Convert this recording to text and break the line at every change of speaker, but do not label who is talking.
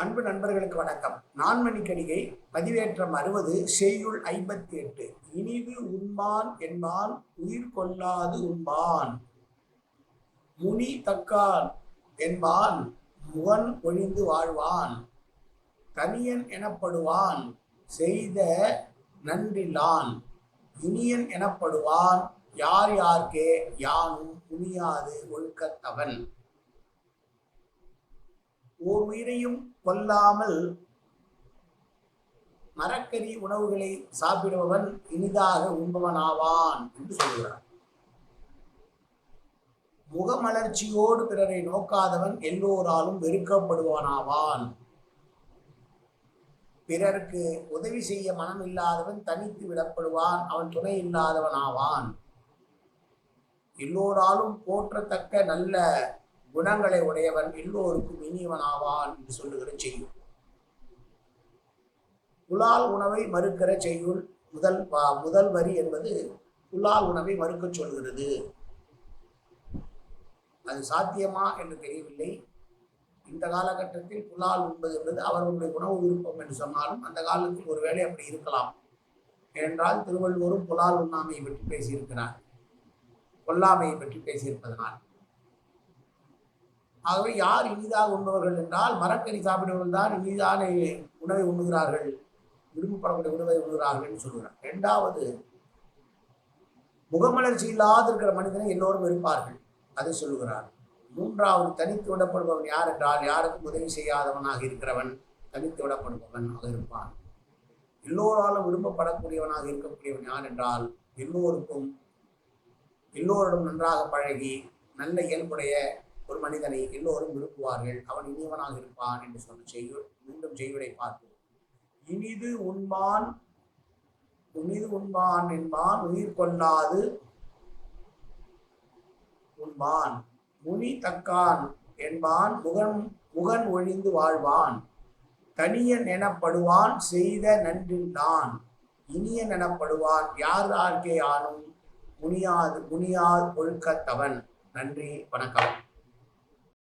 அன்பு நண்பர்களுக்கு வணக்கம். நான்மணிக்கடிகை பதிவேற்றம் 60 செய்யுள் 58. இனிது உண்பான் என்பான் உயிர் கொள்ளாது உண்பான். முனி தக்கான் என்பான் முகன் ஒழிந்து வாழ்வான். தனியன் எனப்படுவான் செய்த நன்றில்லான். இனியன் எனப்படுவான் யார் யார்க்கே யானும் துணியாது ஒழுக்கத்தவன். ஓர் உயிரையும் கொல்லாமல் மரக்கறி உணவுகளை சாப்பிடுபவன் இனிதாக உண்பவனாவான் என்று சொல்கிறார். முகமலர்ச்சியோடு பிறரை நோக்காதவன் எல்லோராலும் வெறுக்கப்படுவானாவான். பிறருக்கு உதவி செய்ய மனம் இல்லாதவன் தனித்து விடப்படுவான், அவன் துணை இல்லாதவன் ஆவான். எல்லோராலும் போற்றத்தக்க நல்ல குணங்களை உடையவன் எல்லோருக்கும் இனியவன் ஆவான் என்று சொல்லுகிற செய்யுள். புலால் உணவை மறுக்கிற செய்யுள் முதல் வரி என்பது புலால் உணவை மறுக்க சொல்கிறது. அது சாத்தியமா என்று தெரியவில்லை. இந்த காலகட்டத்தில் புலால் உண்பது என்பது அவர்களுடைய உணவு விருப்பம் என்று சொன்னாலும் அந்த காலத்தில் ஒருவேளை அப்படி இருக்கலாம். ஏனென்றால் திருவள்ளுவரும் புலால் உண்ணாமையை பற்றி பேசியிருக்கிறார், கொல்லாமையை பற்றி பேசியிருப்பதனால். ஆகவே யார் இனிதாக உண்பவர்கள் என்றால் மரக்கறி சாப்பிடுவர்கள் தான் இனிதான உணவை உண்ணுகிறார்கள், விரும்பப்படக்கூடிய உணவை உண்ணுகிறார்கள் என்று சொல்கிறார். இரண்டாவது, முகமலர்ச்சி இல்லாது இருக்கிற மனிதனை எல்லோரும் இருப்பார்கள், அதை சொல்லுகிறார். மூன்றாவது, தனித்து விடப்படுபவன் யார் என்றால் யாருக்கும் உதவி செய்யாதவனாக இருக்கிறவன் தனித்து விடப்படுபவனாக இருப்பான். எல்லோராலும் விரும்பப்படக்கூடியவனாக இருக்கக்கூடியவன் யார் என்றால் எல்லோரிடம் நன்றாக பழகி நல்ல இயல்புடைய ஒரு மனிதனை எல்லோரும் விரும்புவார்கள், அவன் இனியவனாக இருப்பான் என்று சொன்ன செய்யுள். மீண்டும் செய்யுளை பார்ப்போம். இனிது உண்பான் என்பான் உயிர் கொள்ளாது உண்பான். முனி தக்கான் என்பான் முகன் ஒழிந்து வாழ்வான். தனியன் எனப்படுவான் செய்த நன்றில்லான். இனியன் எனப்படுவான் யார் யார்க்கே யானும் முனியாது ஒழுக்கத்தவன். நன்றி, வணக்கம்.